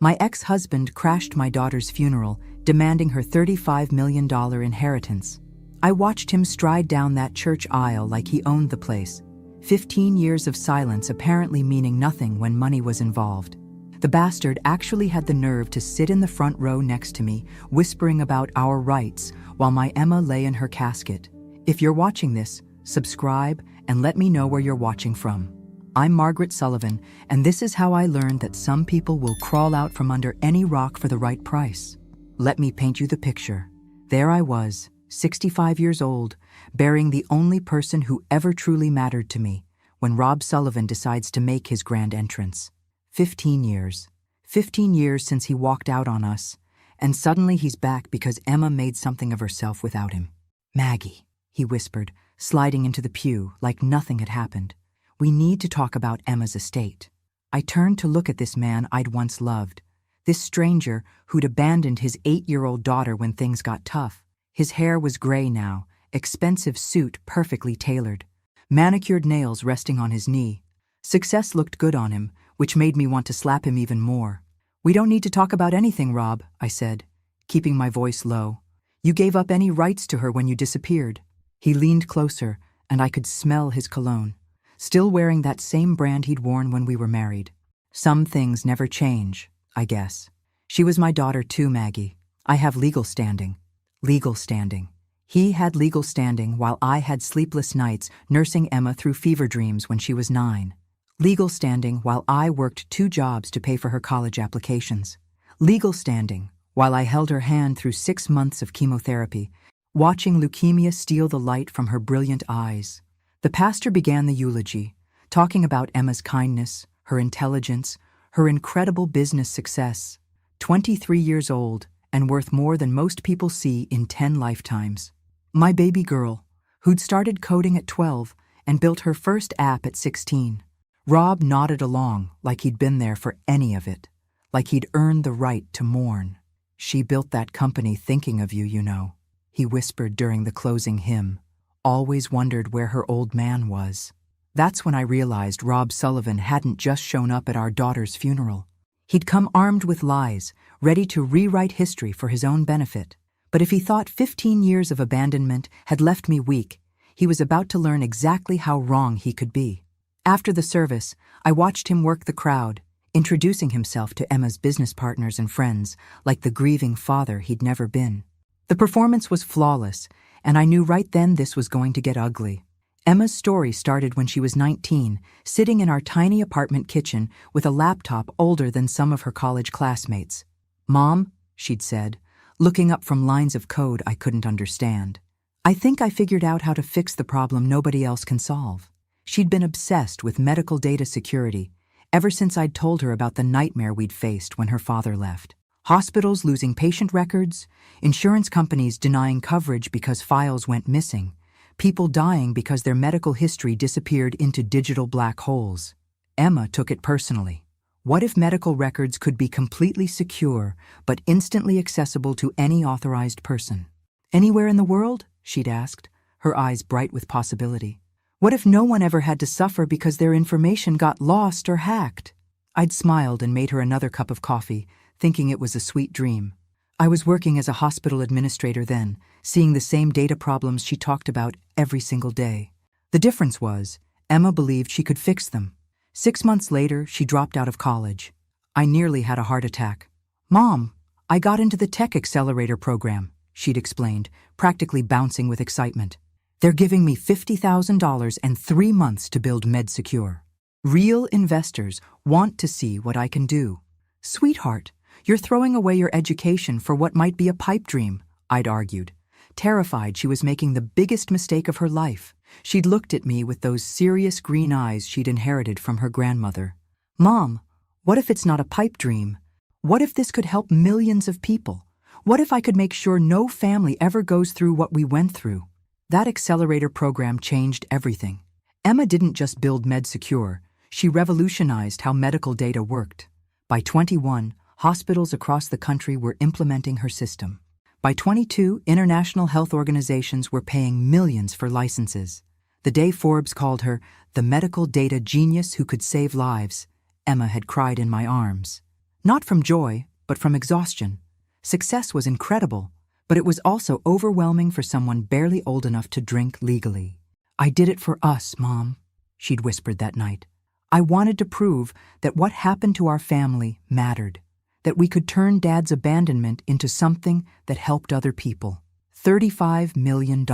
My ex-husband crashed my daughter's funeral, demanding her $35 million inheritance. I watched him stride down that church aisle like he owned the place. 15 years of silence apparently meaning nothing when money was involved. The bastard actually had the nerve to sit in the front row next to me, whispering about our rights, while my Emma lay in her casket. If you're watching this, subscribe and let me know where you're watching from. I'm Margaret Sullivan, and this is how I learned that some people will crawl out from under any rock for the right price. Let me paint you the picture. There I was, 65 years old, burying the only person who ever truly mattered to me, when Rob Sullivan decides to make his grand entrance. 15 years. 15 years since he walked out on us, and suddenly he's back because Emma made something of herself without him. "Maggie," he whispered, sliding into the pew like nothing had happened. "We need to talk about Emma's estate." I turned to look at this man I'd once loved, this stranger who'd abandoned his 8-year-old daughter when things got tough. His hair was gray now, expensive suit perfectly tailored, manicured nails resting on his knee. Success looked good on him, which made me want to slap him even more. "We don't need to talk about anything, Rob," I said, keeping my voice low. "You gave up any rights to her when you disappeared." He leaned closer, and I could smell his cologne, still wearing that same brand he'd worn when we were married. "Some things never change, I guess. She was my daughter too, Maggie. I have legal standing." Legal standing. He had legal standing while I had sleepless nights nursing Emma through fever dreams when she was 9. Legal standing while I worked 2 jobs to pay for her college applications. Legal standing while I held her hand through 6 months of chemotherapy, watching leukemia steal the light from her brilliant eyes. The pastor began the eulogy, talking about Emma's kindness, her intelligence, her incredible business success. 23 years old and worth more than most people see in 10 lifetimes. My baby girl, who'd started coding at 12 and built her first app at 16. Rob nodded along like he'd been there for any of it, like he'd earned the right to mourn. "She built that company thinking of you, you know," he whispered during the closing hymn. "Always wondered where her old man was." That's when I realized Rob Sullivan hadn't just shown up at our daughter's funeral. He'd come armed with lies, ready to rewrite history for his own benefit. But if he thought 15 years of abandonment had left me weak, he was about to learn exactly how wrong he could be. After the service, I watched him work the crowd, introducing himself to Emma's business partners and friends like the grieving father he'd never been. The performance was flawless, and I knew right then this was going to get ugly. Emma's story started when she was 19, sitting in our tiny apartment kitchen with a laptop older than some of her college classmates. "Mom," she'd said, looking up from lines of code I couldn't understand. "I think I figured out how to fix the problem nobody else can solve." She'd been obsessed with medical data security ever since I'd told her about the nightmare we'd faced when her father left. Hospitals losing patient records, insurance companies denying coverage because files went missing, people dying because their medical history disappeared into digital black holes. Emma took it personally. What if medical records could be completely secure but instantly accessible to any authorized person? "Anywhere in the world?" she'd asked, her eyes bright with possibility. "What if no one ever had to suffer because their information got lost or hacked?" I'd smiled and made her another cup of coffee, thinking it was a sweet dream. I was working as a hospital administrator then, seeing the same data problems she talked about every single day. The difference was, Emma believed she could fix them. 6 months later, she dropped out of college. I nearly had a heart attack. "Mom, I got into the tech accelerator program," she'd explained, practically bouncing with excitement. "They're giving me $50,000 and 3 months to build MedSecure. Real investors want to see what I can do." "Sweetheart, you're throwing away your education for what might be a pipe dream," I'd argued, terrified she was making the biggest mistake of her life. She'd looked at me with those serious green eyes she'd inherited from her grandmother. "Mom, what if it's not a pipe dream? What if this could help millions of people? What if I could make sure no family ever goes through what we went through?" That accelerator program changed everything. Emma didn't just build MedSecure, she revolutionized how medical data worked. By 21, hospitals across the country were implementing her system. By 22, international health organizations were paying millions for licenses. The day Forbes called her the medical data genius who could save lives, Emma had cried in my arms. Not from joy, but from exhaustion. Success was incredible, but it was also overwhelming for someone barely old enough to drink legally. "I did it for us, Mom," she'd whispered that night. "I wanted to prove that what happened to our family mattered, that we could turn Dad's abandonment into something that helped other people." $35 million.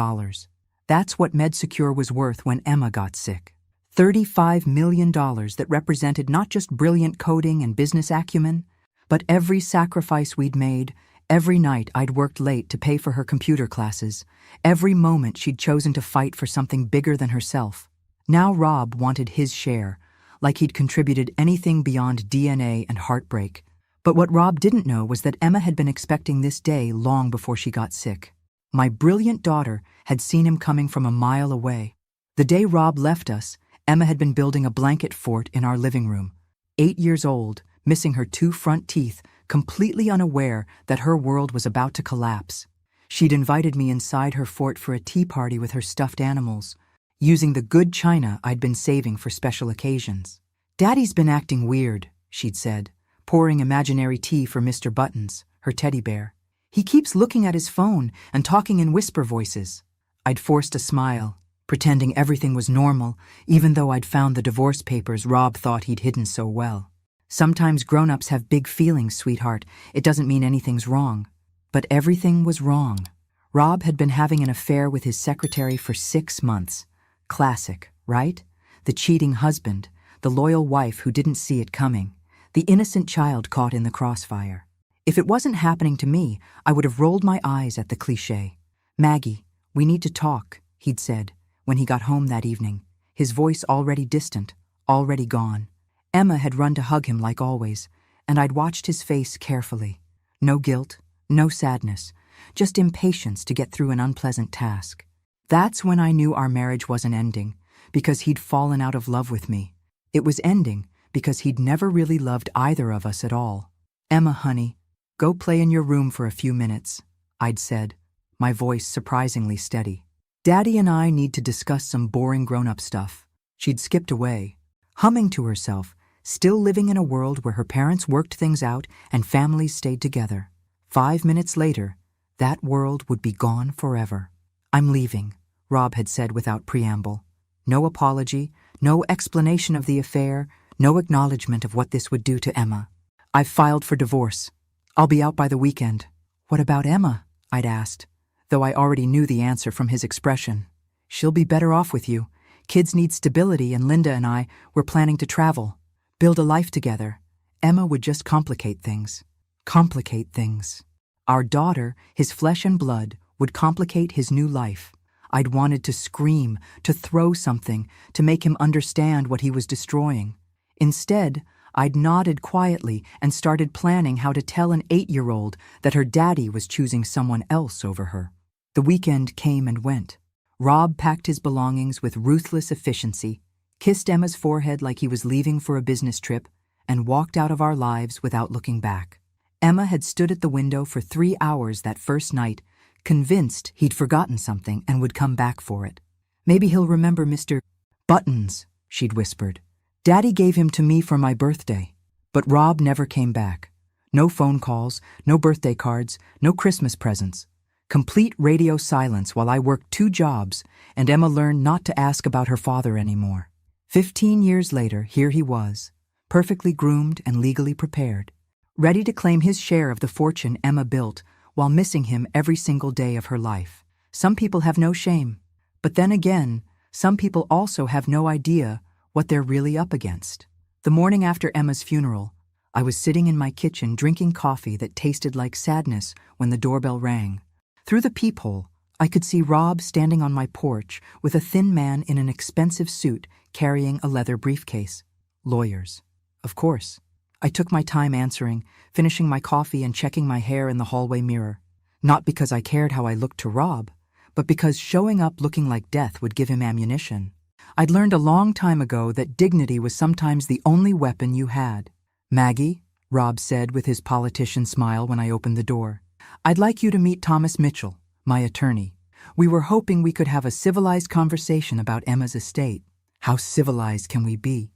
That's what MedSecure was worth when Emma got sick. $35 million that represented not just brilliant coding and business acumen, but every sacrifice we'd made, every night I'd worked late to pay for her computer classes, every moment she'd chosen to fight for something bigger than herself. Now Rob wanted his share, like he'd contributed anything beyond DNA and heartbreak. But what Rob didn't know was that Emma had been expecting this day long before she got sick. My brilliant daughter had seen him coming from a mile away. The day Rob left us, Emma had been building a blanket fort in our living room. 8 years old, missing her 2 front teeth, completely unaware that her world was about to collapse. She'd invited me inside her fort for a tea party with her stuffed animals, using the good china I'd been saving for special occasions. "Daddy's been acting weird," she'd said, pouring imaginary tea for Mr. Buttons, her teddy bear. "He keeps looking at his phone and talking in whisper voices." I'd forced a smile, pretending everything was normal, even though I'd found the divorce papers Rob thought he'd hidden so well. "Sometimes grown-ups have big feelings, sweetheart. It doesn't mean anything's wrong." But everything was wrong. Rob had been having an affair with his secretary for 6 months. Classic, right? The cheating husband, the loyal wife who didn't see it coming, the innocent child caught in the crossfire. If it wasn't happening to me, I would have rolled my eyes at the cliché. "Maggie, we need to talk," he'd said, when he got home that evening, his voice already distant, already gone. Emma had run to hug him like always, and I'd watched his face carefully. No guilt, no sadness, just impatience to get through an unpleasant task. That's when I knew our marriage wasn't ending, because he'd fallen out of love with me. It was ending because he'd never really loved either of us at all. "Emma, honey, go play in your room for a few minutes," I'd said, my voice surprisingly steady. "Daddy and I need to discuss some boring grown-up stuff." She'd skipped away, humming to herself, still living in a world where her parents worked things out and families stayed together. 5 minutes later, that world would be gone forever. "I'm leaving," Rob had said without preamble. No apology, no explanation of the affair, no acknowledgement of what this would do to Emma. "I've filed for divorce. I'll be out by the weekend." "What about Emma?" I'd asked, though I already knew the answer from his expression. "She'll be better off with you. Kids need stability, and Linda and I were planning to travel, build a life together. Emma would just complicate things." Complicate things. Our daughter, his flesh and blood, would complicate his new life. I'd wanted to scream, to throw something, to make him understand what he was destroying. Instead, I'd nodded quietly and started planning how to tell an 8-year-old that her daddy was choosing someone else over her. The weekend came and went. Rob packed his belongings with ruthless efficiency, kissed Emma's forehead like he was leaving for a business trip, and walked out of our lives without looking back. Emma had stood at the window for 3 hours that first night, convinced he'd forgotten something and would come back for it. "Maybe he'll remember Mr. Buttons," she'd whispered. "Daddy gave him to me for my birthday." But Rob never came back. No phone calls, no birthday cards, no Christmas presents. Complete radio silence while I worked 2 jobs, and Emma learned not to ask about her father anymore. 15 years later, here he was, perfectly groomed and legally prepared, ready to claim his share of the fortune Emma built while missing him every single day of her life. Some people have no shame, but then again, some people also have no idea what they're really up against. The morning after Emma's funeral, I was sitting in my kitchen drinking coffee that tasted like sadness when the doorbell rang. Through the peephole, I could see Rob standing on my porch with a thin man in an expensive suit carrying a leather briefcase. Lawyers. Of course. I took my time answering, finishing my coffee and checking my hair in the hallway mirror. Not because I cared how I looked to Rob, but because showing up looking like death would give him ammunition. I'd learned a long time ago that dignity was sometimes the only weapon you had. "Maggie," Rob said with his politician smile when I opened the door, "I'd like you to meet Thomas Mitchell, my attorney. We were hoping we could have a civilized conversation about Emma's estate." "How civilized can we be?"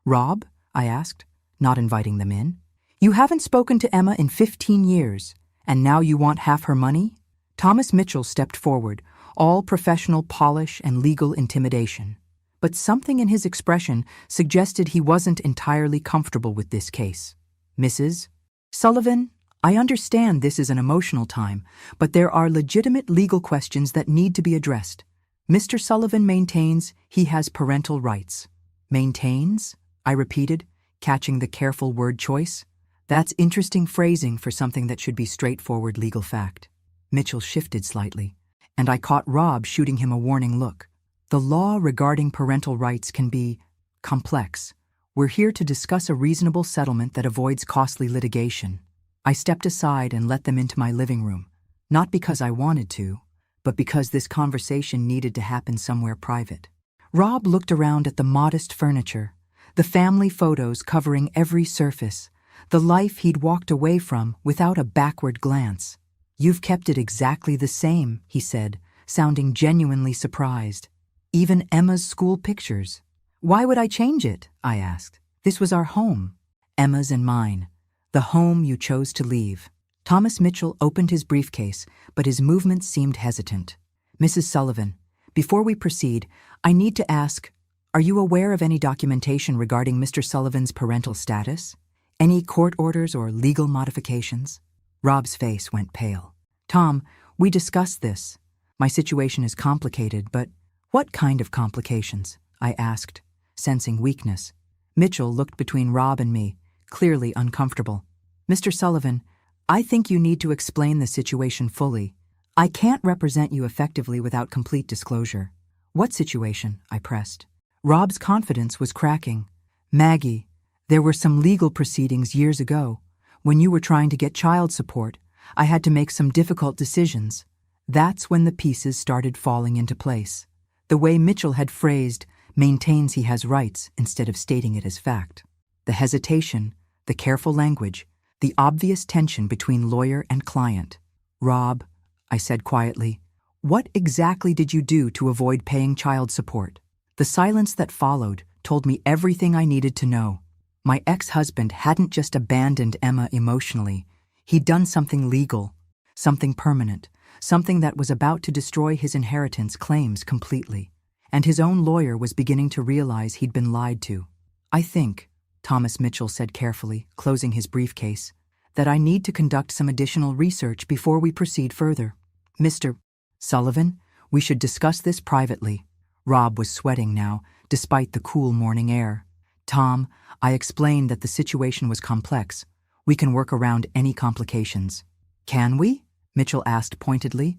"Rob?" I asked, not inviting them in. You haven't spoken to Emma in 15 years, and now you want half her money? Thomas Mitchell stepped forward, all professional polish and legal intimidation. But something in his expression suggested he wasn't entirely comfortable with this case. Mrs. Sullivan, I understand this is an emotional time, but there are legitimate legal questions that need to be addressed. Mr. Sullivan maintains he has parental rights. Maintains? I repeated, catching the careful word choice. That's interesting phrasing for something that should be straightforward legal fact. Mitchell shifted slightly, and I caught Rob shooting him a warning look. The law regarding parental rights can be complex. We're here to discuss a reasonable settlement that avoids costly litigation. I stepped aside and let them into my living room, not because I wanted to, but because this conversation needed to happen somewhere private. Rob looked around at the modest furniture, the family photos covering every surface, the life he'd walked away from without a backward glance. You've kept it exactly the same, he said, sounding genuinely surprised. Even Emma's school pictures. Why would I change it? I asked. This was our home. Emma's and mine. The home you chose to leave. Thomas Mitchell opened his briefcase, but his movements seemed hesitant. Mrs. Sullivan, before we proceed, I need to ask, are you aware of any documentation regarding Mr. Sullivan's parental status? Any court orders or legal modifications? Rob's face went pale. Tom, we discussed this. My situation is complicated, but what kind of complications? I asked, sensing weakness. Mitchell looked between Rob and me, clearly uncomfortable. Mr. Sullivan, I think you need to explain the situation fully. I can't represent you effectively without complete disclosure. What situation? I pressed. Rob's confidence was cracking. Maggie, there were some legal proceedings years ago. When you were trying to get child support, I had to make some difficult decisions. That's when the pieces started falling into place. The way Mitchell had phrased, maintains he has rights instead of stating it as fact. The hesitation, the careful language, the obvious tension between lawyer and client. Rob, I said quietly, what exactly did you do to avoid paying child support? The silence that followed told me everything I needed to know. My ex-husband hadn't just abandoned Emma emotionally. He'd done something legal, something permanent, something that was about to destroy his inheritance claims completely. And his own lawyer was beginning to realize he'd been lied to. I think, Thomas Mitchell said carefully, closing his briefcase, that I need to conduct some additional research before we proceed further. Mr. Sullivan, we should discuss this privately. Rob was sweating now, despite the cool morning air. Tom, I explained that the situation was complex. We can work around any complications. Can we? Mitchell asked pointedly.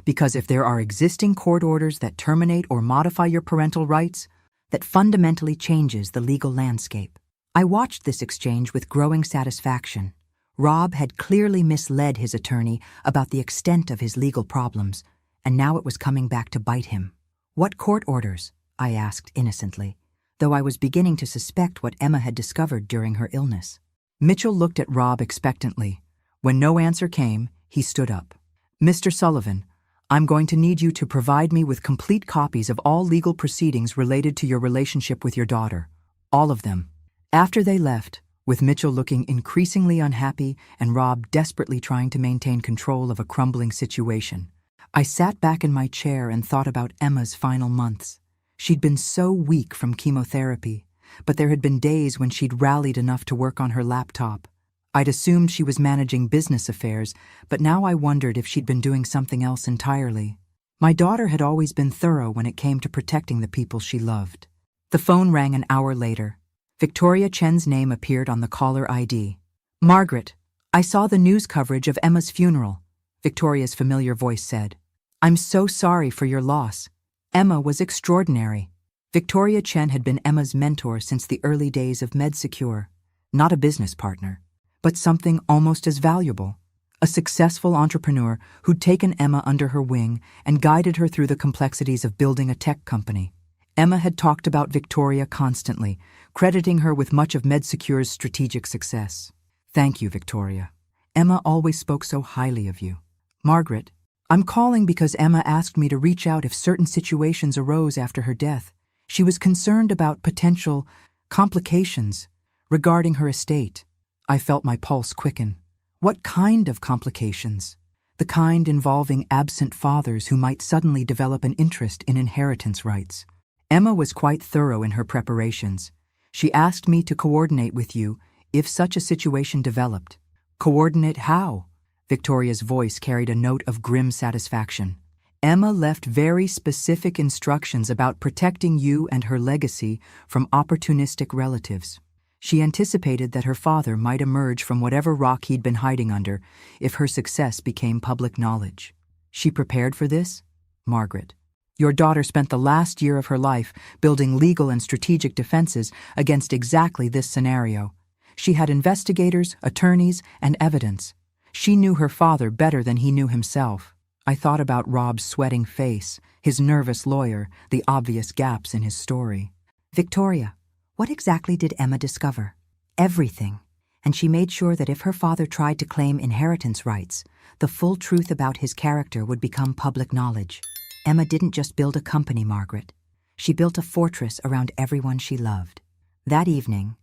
Because if there are existing court orders that terminate or modify your parental rights, that fundamentally changes the legal landscape. I watched this exchange with growing satisfaction. Rob had clearly misled his attorney about the extent of his legal problems, and now it was coming back to bite him. What court orders? I asked innocently, though I was beginning to suspect what Emma had discovered during her illness. Mitchell looked at Rob expectantly. When no answer came, he stood up. Mr. Sullivan, I'm going to need you to provide me with complete copies of all legal proceedings related to your relationship with your daughter. All of them. After they left, with Mitchell looking increasingly unhappy and Rob desperately trying to maintain control of a crumbling situation, I sat back in my chair and thought about Emma's final months. She'd been so weak from chemotherapy, but there had been days when she'd rallied enough to work on her laptop. I'd assumed she was managing business affairs, but now I wondered if she'd been doing something else entirely. My daughter had always been thorough when it came to protecting the people she loved. The phone rang an hour later. Victoria Chen's name appeared on the caller ID. Margaret, I saw the news coverage of Emma's funeral, Victoria's familiar voice said. I'm so sorry for your loss. Emma was extraordinary. Victoria Chen had been Emma's mentor since the early days of MedSecure, not a business partner, but something almost as valuable. A successful entrepreneur who'd taken Emma under her wing and guided her through the complexities of building a tech company. Emma had talked about Victoria constantly, crediting her with much of MedSecure's strategic success. Thank you, Victoria. Emma always spoke so highly of you. Margaret, I'm calling because Emma asked me to reach out if certain situations arose after her death. She was concerned about potential complications regarding her estate. I felt my pulse quicken. What kind of complications? The kind involving absent fathers who might suddenly develop an interest in inheritance rights. Emma was quite thorough in her preparations. She asked me to coordinate with you if such a situation developed. Coordinate how? Victoria's voice carried a note of grim satisfaction. Emma left very specific instructions about protecting you and her legacy from opportunistic relatives. She anticipated that her father might emerge from whatever rock he'd been hiding under if her success became public knowledge. She prepared for this? Margaret. Your daughter spent the last year of her life building legal and strategic defenses against exactly this scenario. She had investigators, attorneys, and evidence. She knew her father better than he knew himself. I thought about Rob's sweating face, his nervous lawyer, the obvious gaps in his story. Victoria, what exactly did Emma discover? Everything. And she made sure that if her father tried to claim inheritance rights, the full truth about his character would become public knowledge. Emma didn't just build a company, Margaret. She built a fortress around everyone she loved. That evening,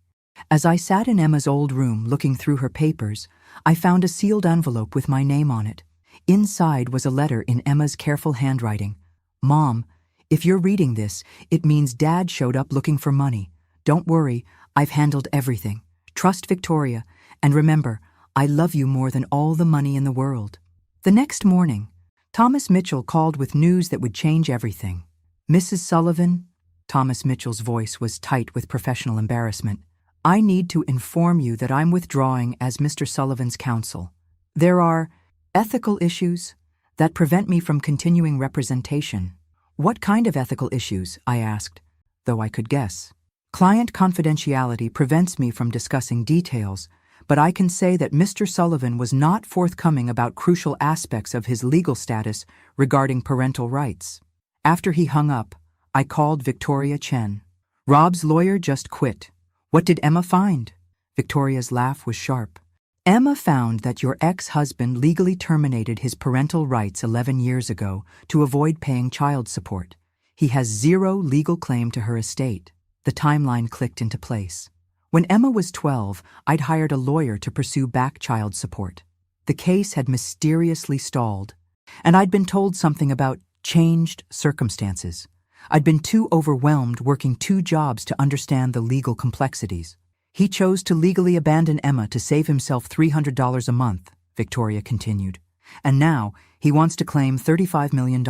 as I sat in Emma's old room looking through her papers, I found a sealed envelope with my name on it. Inside was a letter in Emma's careful handwriting. Mom, if you're reading this, it means Dad showed up looking for money. Don't worry, I've handled everything. Trust Victoria, and remember, I love you more than all the money in the world. The next morning, Thomas Mitchell called with news that would change everything. Mrs. Sullivan, Thomas Mitchell's voice was tight with professional embarrassment, I need to inform you that I'm withdrawing as Mr. Sullivan's counsel. There are ethical issues that prevent me from continuing representation. What kind of ethical issues? I asked, though I could guess. Client confidentiality prevents me from discussing details, but I can say that Mr. Sullivan was not forthcoming about crucial aspects of his legal status regarding parental rights. After he hung up, I called Victoria Chen. Rob's lawyer just quit. What did Emma find? Victoria's laugh was sharp. Emma found that your ex-husband legally terminated his parental rights 11 years ago to avoid paying child support. He has zero legal claim to her estate. The timeline clicked into place. When Emma was 12, I'd hired a lawyer to pursue back child support. The case had mysteriously stalled, and I'd been told something about changed circumstances. I'd been too overwhelmed working 2 jobs to understand the legal complexities. He chose to legally abandon Emma to save himself $300 a month, Victoria continued. And now he wants to claim $35 million.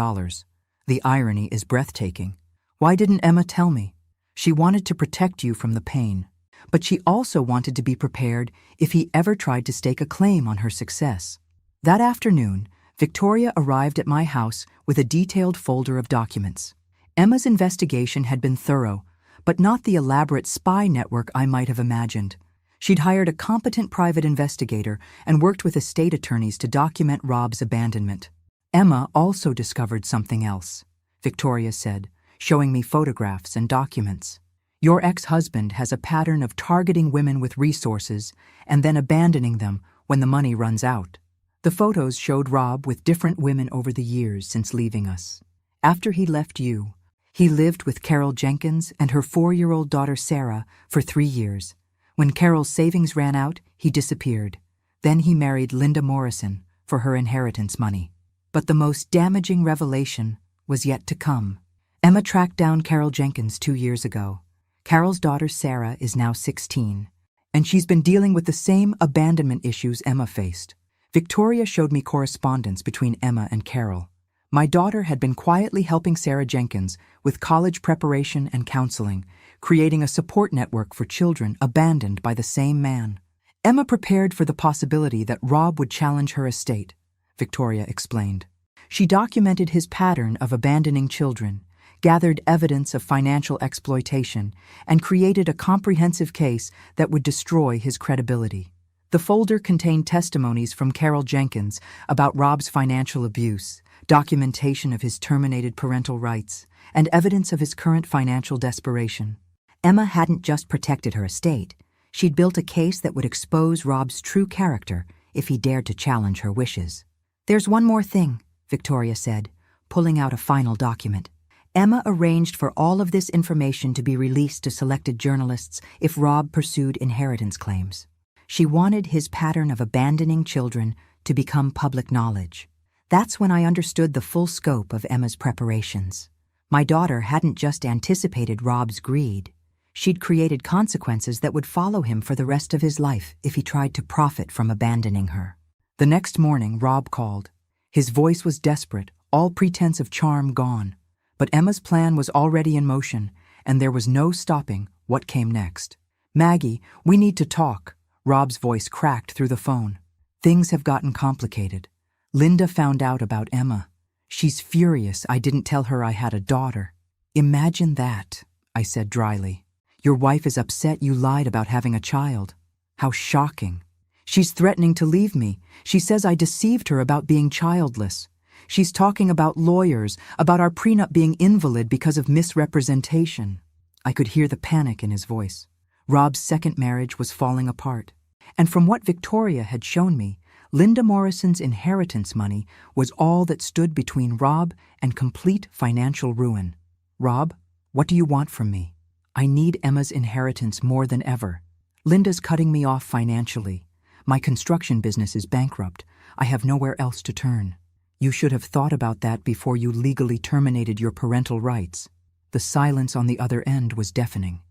The irony is breathtaking. Why didn't Emma tell me? She wanted to protect you from the pain, but she also wanted to be prepared if he ever tried to stake a claim on her success. That afternoon, Victoria arrived at my house with a detailed folder of documents. Emma's investigation had been thorough, but not the elaborate spy network I might have imagined. She'd hired a competent private investigator and worked with estate attorneys to document Rob's abandonment. Emma also discovered something else, Victoria said, showing me photographs and documents. Your ex-husband has a pattern of targeting women with resources and then abandoning them when the money runs out. The photos showed Rob with different women over the years since leaving us. After he left you, he lived with Carol Jenkins and her 4-year-old daughter Sarah for 3 years. When Carol's savings ran out, he disappeared. Then he married Linda Morrison for her inheritance money. But the most damaging revelation was yet to come. Emma tracked down Carol Jenkins 2 years ago. Carol's daughter Sarah is now 16, and she's been dealing with the same abandonment issues Emma faced. Victoria showed me correspondence between Emma and Carol. My daughter had been quietly helping Sarah Jenkins with college preparation and counseling, creating a support network for children abandoned by the same man. Emma prepared for the possibility that Rob would challenge her estate, Victoria explained. She documented his pattern of abandoning children, gathered evidence of financial exploitation, and created a comprehensive case that would destroy his credibility. The folder contained testimonies from Carol Jenkins about Rob's financial abuse, documentation of his terminated parental rights, and evidence of his current financial desperation. Emma hadn't just protected her estate. She'd built a case that would expose Rob's true character if he dared to challenge her wishes. There's one more thing, Victoria said, pulling out a final document. Emma arranged for all of this information to be released to selected journalists if Rob pursued inheritance claims. She wanted his pattern of abandoning children to become public knowledge. That's when I understood the full scope of Emma's preparations. My daughter hadn't just anticipated Rob's greed. She'd created consequences that would follow him for the rest of his life if he tried to profit from abandoning her. The next morning, Rob called. His voice was desperate, all pretense of charm gone. But Emma's plan was already in motion, and there was no stopping what came next. "Maggie, we need to talk." Rob's voice cracked through the phone. "Things have gotten complicated. Linda found out about Emma. She's furious I didn't tell her I had a daughter." "Imagine that," I said dryly. "Your wife is upset you lied about having a child. How shocking. She's threatening to leave me. She says I deceived her about being childless. She's talking about lawyers, about our prenup being invalid because of misrepresentation." I could hear the panic in his voice. Rob's second marriage was falling apart. And from what Victoria had shown me, Linda Morrison's inheritance money was all that stood between Rob and complete financial ruin. "Rob, what do you want from me? I need Emma's inheritance more than ever. Linda's cutting me off financially. My construction business is bankrupt. I have nowhere else to turn. You should have thought about that before you legally terminated your parental rights." The silence on the other end was deafening.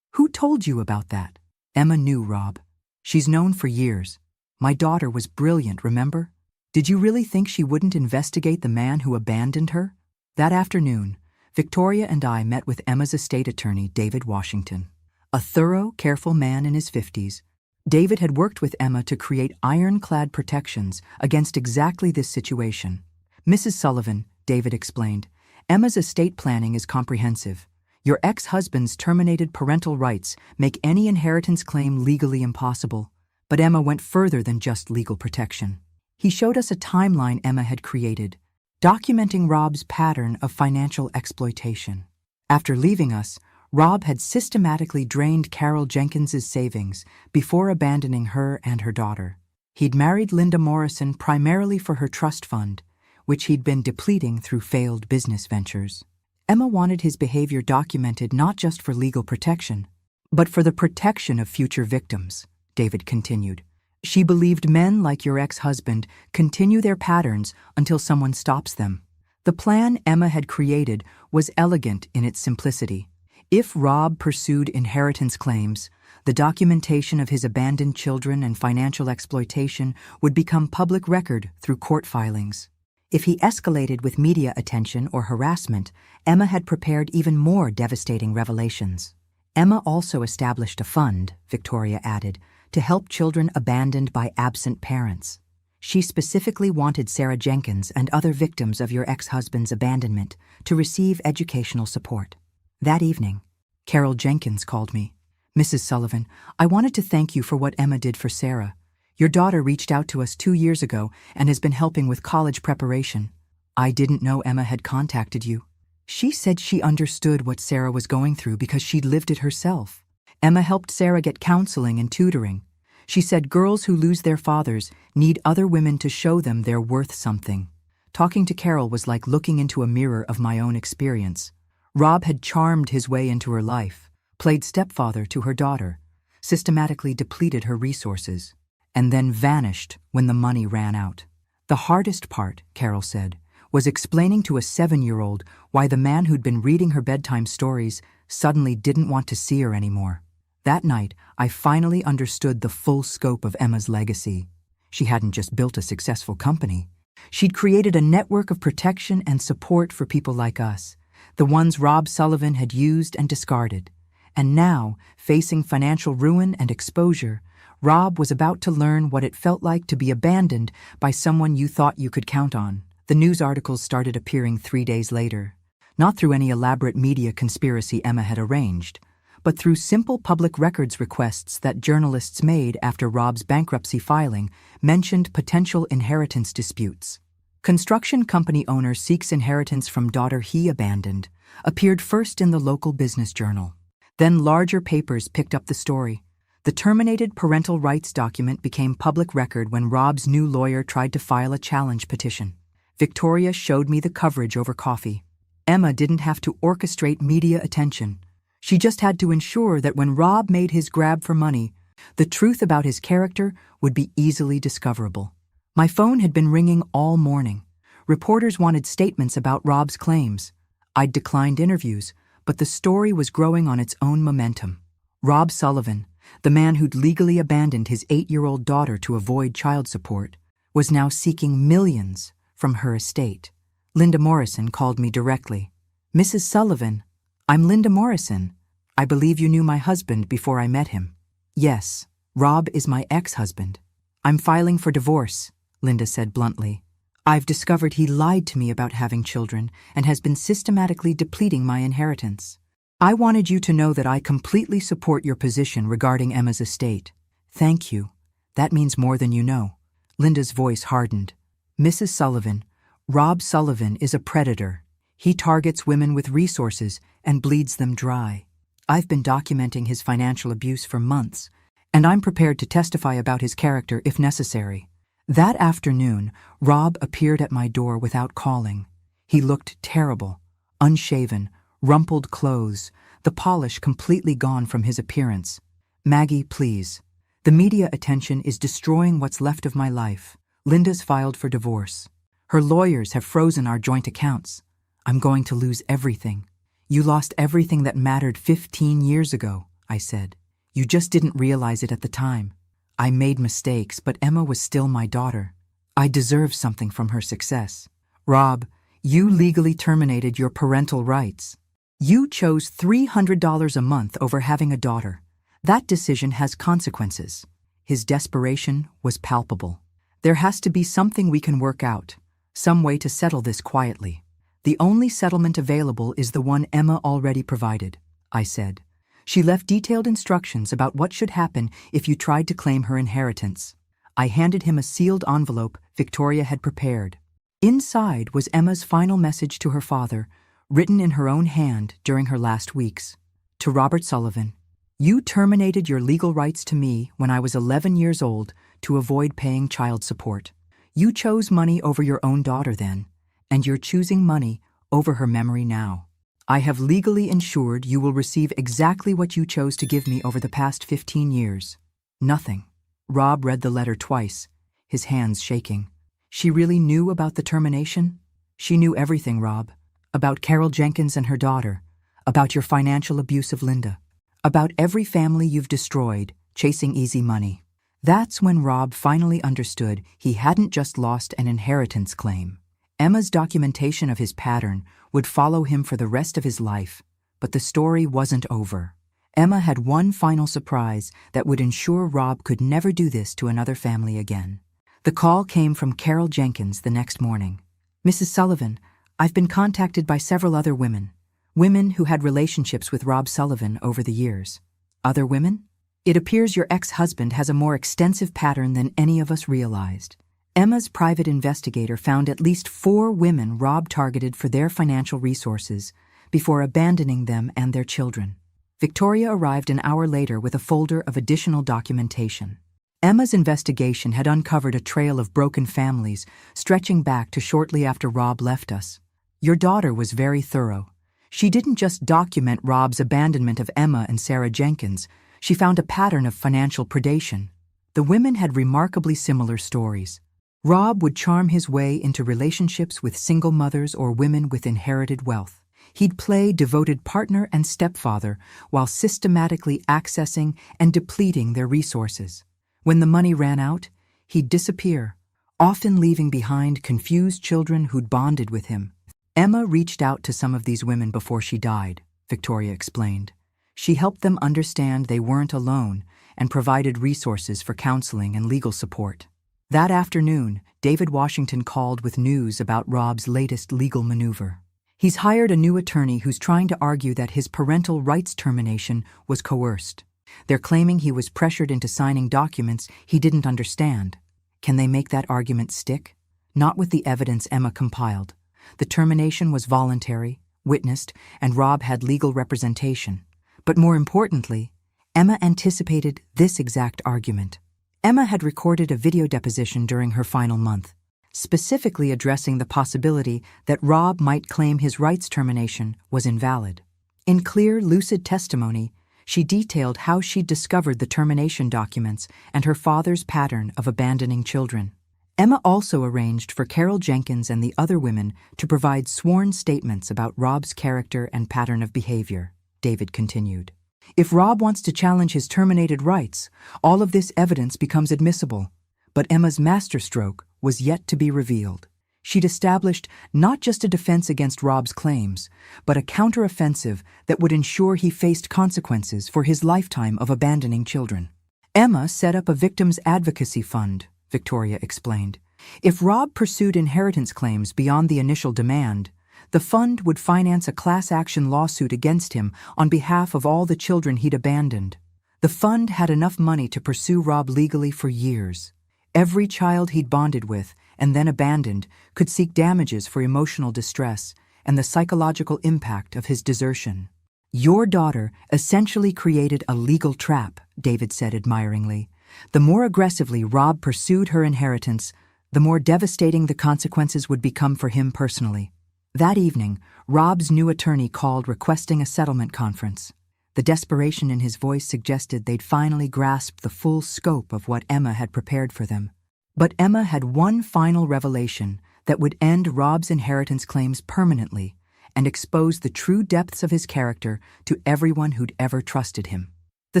Who told you about that?" "Emma knew, Rob. She's known for years. My daughter was brilliant, remember? Did you really think she wouldn't investigate the man who abandoned her?" That afternoon, Victoria and I met with Emma's estate attorney, David Washington. A thorough, careful man in his 50s, David had worked with Emma to create ironclad protections against exactly this situation. "Mrs. Sullivan," David explained, "Emma's estate planning is comprehensive. Your ex-husband's terminated parental rights make any inheritance claim legally impossible, but Emma went further than just legal protection. He showed us a timeline Emma had created, documenting Rob's pattern of financial exploitation. After leaving us, Rob had systematically drained Carol Jenkins's savings before abandoning her and her daughter. He'd married Linda Morrison primarily for her trust fund, which he'd been depleting through failed business ventures. Emma wanted his behavior documented not just for legal protection, but for the protection of future victims, David continued. She believed men like your ex-husband continue their patterns until someone stops them. The plan Emma had created was elegant in its simplicity. If Rob pursued inheritance claims, the documentation of his abandoned children and financial exploitation would become public record through court filings. If he escalated with media attention or harassment, Emma had prepared even more devastating revelations. Emma also established a fund, Victoria added, to help children abandoned by absent parents. She specifically wanted Sarah Jenkins and other victims of your ex-husband's abandonment to receive educational support. That evening, Carol Jenkins called me. "Mrs. Sullivan, I wanted to thank you for what Emma did for Sarah. Your daughter reached out to us 2 years ago and has been helping with college preparation. I didn't know Emma had contacted you. She said she understood what Sarah was going through because she'd lived it herself. Emma helped Sarah get counseling and tutoring. She said girls who lose their fathers need other women to show them they're worth something." Talking to Carol was like looking into a mirror of my own experience. Rob had charmed his way into her life, played stepfather to her daughter, systematically depleted her resources, and then vanished when the money ran out. The hardest part, Carol said, was explaining to a 7-year-old why the man who'd been reading her bedtime stories suddenly didn't want to see her anymore. That night, I finally understood the full scope of Emma's legacy. She hadn't just built a successful company. She'd created a network of protection and support for people like us, the ones Rob Sullivan had used and discarded. And now, facing financial ruin and exposure, Rob was about to learn what it felt like to be abandoned by someone you thought you could count on. The news articles started appearing 3 days later, not through any elaborate media conspiracy Emma had arranged, but through simple public records requests that journalists made after Rob's bankruptcy filing mentioned potential inheritance disputes. "Construction company owner seeks inheritance from daughter he abandoned," appeared first in the local business journal. Then larger papers picked up the story. The terminated parental rights document became public record when Rob's new lawyer tried to file a challenge petition. Victoria showed me the coverage over coffee. Emma didn't have to orchestrate media attention. She just had to ensure that when Rob made his grab for money, The truth about his character would be easily discoverable. My phone had been ringing all morning. Reporters wanted statements about Rob's claims. I'd declined interviews, but the story was growing on its own momentum. Rob Sullivan, the man who'd legally abandoned his 8-year-old daughter to avoid child support, was now seeking millions from her estate. Linda Morrison called me directly. "Mrs. Sullivan, I'm Linda Morrison. I believe you knew my husband before I met him." "Yes, Rob is my ex-husband. I'm filing for divorce," Linda said bluntly. "I've discovered he lied to me about having children and has been systematically depleting my inheritance. I wanted you to know that I completely support your position regarding Emma's estate." "Thank you. That means more than you know." Linda's voice hardened. "Mrs. Sullivan, Rob Sullivan is a predator. He targets women with resources and bleeds them dry. I've been documenting his financial abuse for months, and I'm prepared to testify about his character if necessary." That afternoon, Rob appeared at my door without calling. He looked terrible, unshaven, rumpled clothes, the polish completely gone from his appearance. "Maggie, please. The media attention is destroying what's left of my life. Linda's filed for divorce. Her lawyers have frozen our joint accounts. I'm going to lose everything." "You lost everything that mattered 15 years ago," I said. "You just didn't realize it at the time. I made mistakes, but Emma was still my daughter. I deserve something from her success." "Rob, you legally terminated your parental rights. You chose $300 a month over having a daughter. That decision has consequences." His desperation was palpable. "There has to be something we can work out, some way to settle this quietly. The only settlement available is the one Emma already provided," I said. "She left detailed instructions about what should happen if you tried to claim her inheritance." I handed him a sealed envelope Victoria had prepared. Inside was Emma's final message to her father, written in her own hand during her last weeks. "To Robert Sullivan, you terminated your legal rights to me when I was 11 years old to avoid paying child support. You chose money over your own daughter then, and you're choosing money over her memory now. I have legally ensured you will receive exactly what you chose to give me over the past 15 years. Nothing." Rob read the letter twice, his hands shaking. "She really knew about the termination?" "She knew everything, Rob. About Carol Jenkins and her daughter, about your financial abuse of Linda, about every family you've destroyed, chasing easy money." That's when Rob finally understood he hadn't just lost an inheritance claim. Emma's documentation of his pattern would follow him for the rest of his life, but the story wasn't over. Emma had one final surprise that would ensure Rob could never do this to another family again. The call came from Carol Jenkins the next morning. "Mrs. Sullivan, I've been contacted by several other women who had relationships with Rob Sullivan over the years." "Other women?" "It appears your ex-husband has a more extensive pattern than any of us realized." Emma's private investigator found at least 4 women Rob targeted for their financial resources before abandoning them and their children. Victoria arrived an hour later with a folder of additional documentation. Emma's investigation had uncovered a trail of broken families stretching back to shortly after Rob left us. "Your daughter was very thorough. She didn't just document Rob's abandonment of Emma and Sarah Jenkins, she found a pattern of financial predation. The women had remarkably similar stories. Rob would charm his way into relationships with single mothers or women with inherited wealth. He'd play devoted partner and stepfather while systematically accessing and depleting their resources. When the money ran out, he'd disappear, often leaving behind confused children who'd bonded with him. Emma reached out to some of these women before she died, Victoria explained. She helped them understand they weren't alone and provided resources for counseling and legal support. That afternoon, David Washington called with news about Rob's latest legal maneuver. He's hired a new attorney who's trying to argue that his parental rights termination was coerced. They're claiming he was pressured into signing documents he didn't understand. Can they make that argument stick? Not with the evidence Emma compiled. The termination was voluntary, witnessed, and Rob had legal representation. But more importantly, Emma anticipated this exact argument. Emma had recorded a video deposition during her final month, specifically addressing the possibility that Rob might claim his rights termination was invalid. In clear, lucid testimony, She detailed how she'd discovered the termination documents and her father's pattern of abandoning children. Emma also arranged for Carol Jenkins and the other women to provide sworn statements about Rob's character and pattern of behavior, David continued. If Rob wants to challenge his terminated rights, all of this evidence becomes admissible. But Emma's masterstroke was yet to be revealed. She'd established not just a defense against Rob's claims, but a counteroffensive that would ensure he faced consequences for his lifetime of abandoning children. Emma set up a victims' advocacy fund, Victoria explained. If Rob pursued inheritance claims beyond the initial demand, the fund would finance a class-action lawsuit against him on behalf of all the children he'd abandoned. The fund had enough money to pursue Rob legally for years. Every child he'd bonded with and then abandoned could seek damages for emotional distress and the psychological impact of his desertion. Your daughter essentially created a legal trap, David said admiringly. The more aggressively Rob pursued her inheritance, the more devastating the consequences would become for him personally. That evening, Rob's new attorney called requesting a settlement conference. The desperation in his voice suggested they'd finally grasped the full scope of what Emma had prepared for them. But Emma had one final revelation that would end Rob's inheritance claims permanently and expose the true depths of his character to everyone who'd ever trusted him. The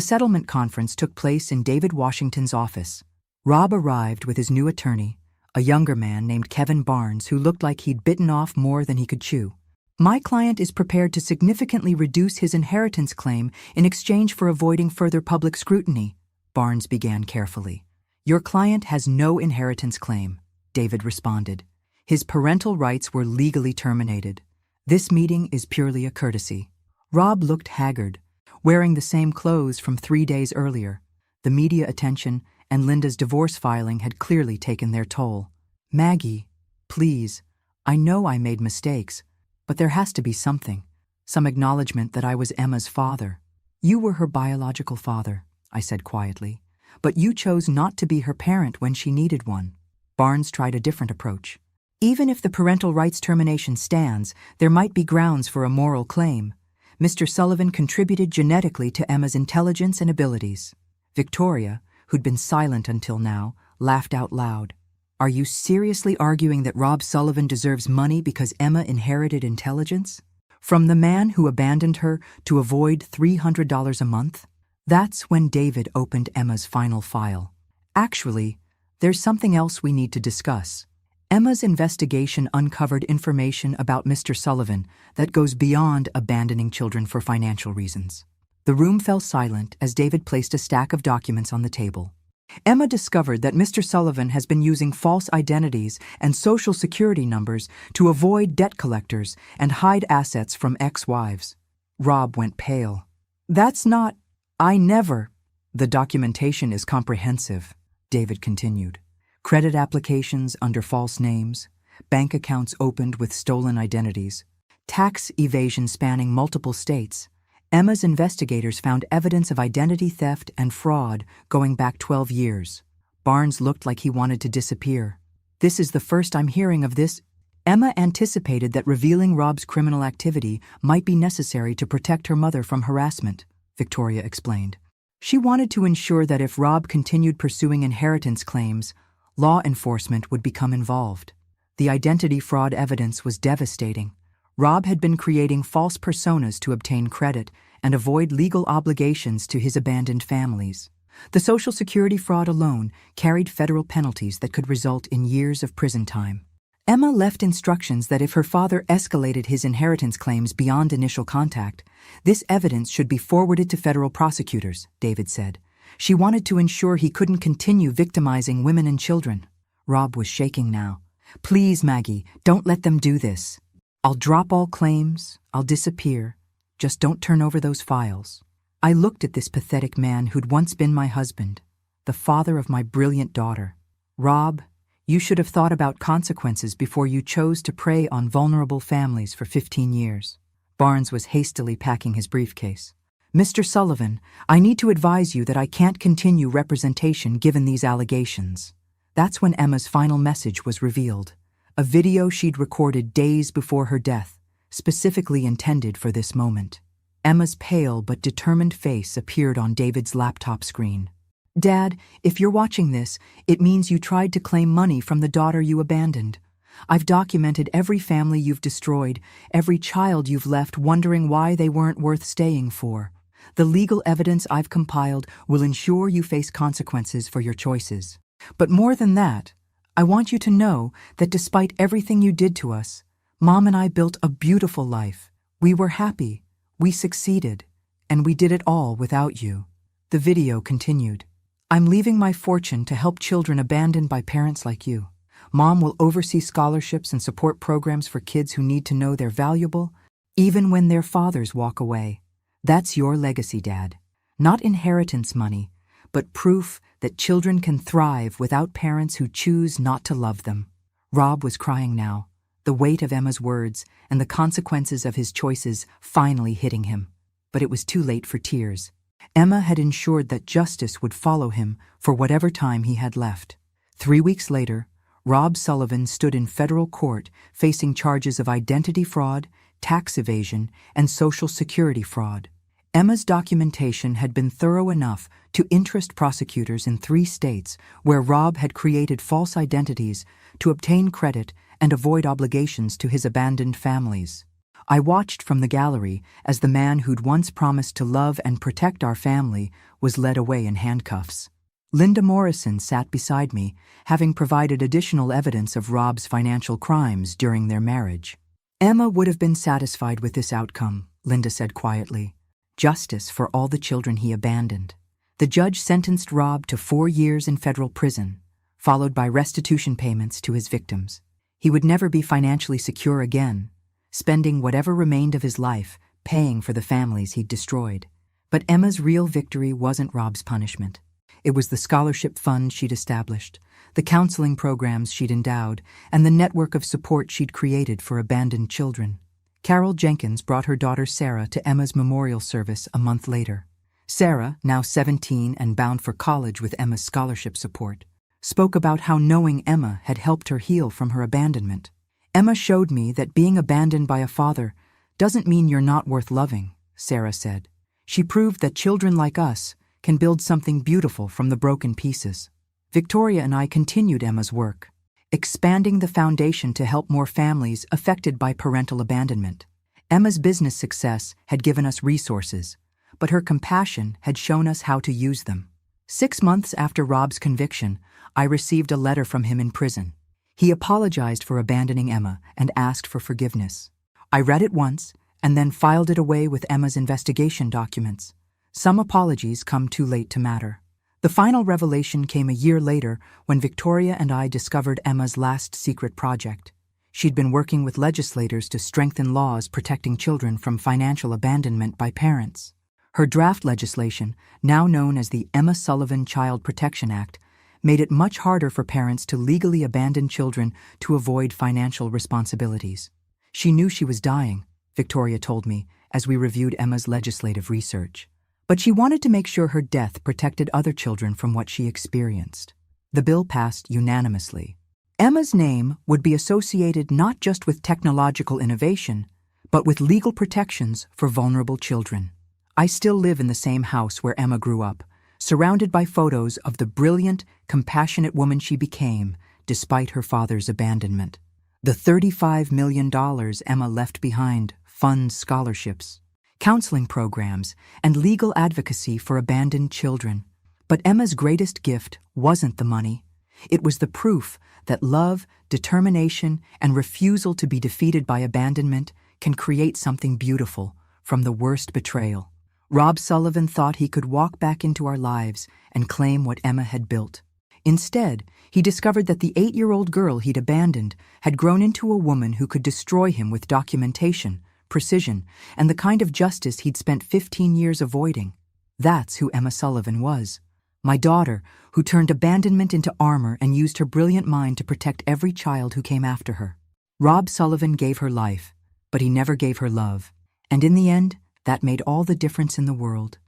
settlement conference took place in David Washington's office. Rob arrived with his new attorney, a younger man named Kevin Barnes who looked like he'd bitten off more than he could chew. My client is prepared to significantly reduce his inheritance claim in exchange for avoiding further public scrutiny, Barnes began carefully. Your client has no inheritance claim, David responded. His parental rights were legally terminated. This meeting is purely a courtesy. Rob looked haggard, wearing the same clothes from 3 days earlier. The media attention and Linda's divorce filing had clearly taken their toll. Maggie, please, I know I made mistakes, but there has to be something, some acknowledgement that I was Emma's father. You were her biological father, I said quietly, but you chose not to be her parent when she needed one. Barnes tried a different approach. Even if the parental rights termination stands, there might be grounds for a moral claim. Mr. Sullivan contributed genetically to Emma's intelligence and abilities. Victoria, who'd been silent until now, laughed out loud. Are you seriously arguing that Rob Sullivan deserves money because Emma inherited intelligence? From the man who abandoned her to avoid $300 a month? That's when David opened Emma's final file. Actually, there's something else we need to discuss. Emma's investigation uncovered information about Mr. Sullivan that goes beyond abandoning children for financial reasons. The room fell silent as David placed a stack of documents on the table. Emma discovered that Mr. Sullivan has been using false identities and social security numbers to avoid debt collectors and hide assets from ex-wives. Rob went pale. That's not... I never... The documentation is comprehensive, David continued. Credit applications under false names, bank accounts opened with stolen identities, tax evasion spanning multiple states. Emma's investigators found evidence of identity theft and fraud going back 12 years. Barnes looked like he wanted to disappear. This is the first I'm hearing of this. Emma anticipated that revealing Rob's criminal activity might be necessary to protect her mother from harassment, Victoria explained. She wanted to ensure that if Rob continued pursuing inheritance claims, law enforcement would become involved. The identity fraud evidence was devastating. Rob had been creating false personas to obtain credit and avoid legal obligations to his abandoned families. The Social Security fraud alone carried federal penalties that could result in years of prison time. Emma left instructions that if her father escalated his inheritance claims beyond initial contact, this evidence should be forwarded to federal prosecutors, David said. She wanted to ensure he couldn't continue victimizing women and children. Rob was shaking now. Please, Maggie, don't let them do this. I'll drop all claims, I'll disappear. Just don't turn over those files. I looked at this pathetic man who'd once been my husband, the father of my brilliant daughter. Rob, you should have thought about consequences before you chose to prey on vulnerable families for 15 years. Barnes was hastily packing his briefcase. Mr. Sullivan, I need to advise you that I can't continue representation given these allegations. That's when Emma's final message was revealed. A video she'd recorded days before her death, specifically intended for this moment. Emma's pale but determined face appeared on David's laptop screen. "Dad, if you're watching this, it means you tried to claim money from the daughter you abandoned. I've documented every family you've destroyed, every child you've left wondering why they weren't worth staying for. The legal evidence I've compiled will ensure you face consequences for your choices. But more than that, I want you to know that despite everything you did to us, Mom and I built a beautiful life. We were happy, we succeeded, and we did it all without you." The video continued. "I'm leaving my fortune to help children abandoned by parents like you. Mom will oversee scholarships and support programs for kids who need to know they're valuable, even when their fathers walk away. That's your legacy, Dad. Not inheritance money, but proof that children can thrive without parents who choose not to love them." Rob was crying now, the weight of Emma's words and the consequences of his choices finally hitting him. But it was too late for tears. Emma had ensured that justice would follow him for whatever time he had left. 3 weeks later, Rob Sullivan stood in federal court facing charges of identity fraud, tax evasion, and Social Security fraud. Emma's documentation had been thorough enough to interest prosecutors in 3 states where Rob had created false identities to obtain credit and avoid obligations to his abandoned families. I watched from the gallery as the man who'd once promised to love and protect our family was led away in handcuffs. Linda Morrison sat beside me, having provided additional evidence of Rob's financial crimes during their marriage. "Emma would have been satisfied with this outcome," Linda said quietly. "Justice for all the children he abandoned." The judge sentenced Rob to 4 years in federal prison, followed by restitution payments to his victims. He would never be financially secure again, spending whatever remained of his life paying for the families he'd destroyed. But Emma's real victory wasn't Rob's punishment. It was the scholarship fund she'd established, the counseling programs she'd endowed, and the network of support she'd created for abandoned children. Carol Jenkins brought her daughter Sarah to Emma's memorial service a month later. Sarah, now 17 and bound for college with Emma's scholarship support, spoke about how knowing Emma had helped her heal from her abandonment. "Emma showed me that being abandoned by a father doesn't mean you're not worth loving," Sarah said. "She proved that children like us can build something beautiful from the broken pieces." Victoria and I continued Emma's work, expanding the foundation to help more families affected by parental abandonment. Emma's business success had given us resources, but her compassion had shown us how to use them. 6 months after Rob's conviction, I received a letter from him in prison. He apologized for abandoning Emma and asked for forgiveness. I read it once and then filed it away with Emma's investigation documents. Some apologies come too late to matter. The final revelation came a year later when Victoria and I discovered Emma's last secret project. She'd been working with legislators to strengthen laws protecting children from financial abandonment by parents. Her draft legislation, now known as the Emma Sullivan Child Protection Act, made it much harder for parents to legally abandon children to avoid financial responsibilities. "She knew she was dying," Victoria told me as we reviewed Emma's legislative research. "But she wanted to make sure her death protected other children from what she experienced." The bill passed unanimously. Emma's name would be associated not just with technological innovation, but with legal protections for vulnerable children. I still live in the same house where Emma grew up, surrounded by photos of the brilliant, compassionate woman she became despite her father's abandonment. The $35 million Emma left behind funds scholarships, counseling programs, and legal advocacy for abandoned children. But Emma's greatest gift wasn't the money. It was the proof that love, determination, and refusal to be defeated by abandonment can create something beautiful from the worst betrayal. Rob Sullivan thought he could walk back into our lives and claim what Emma had built. Instead, he discovered that the 8-year-old girl he'd abandoned had grown into a woman who could destroy him with documentation, precision, and the kind of justice he'd spent 15 years avoiding. That's who Emma Sullivan was. My daughter, who turned abandonment into armor and used her brilliant mind to protect every child who came after her. Rob Sullivan gave her life, but he never gave her love. And in the end, that made all the difference in the world.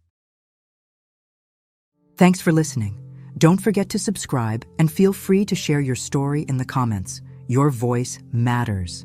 Thanks for listening. Don't forget to subscribe and feel free to share your story in the comments. Your voice matters.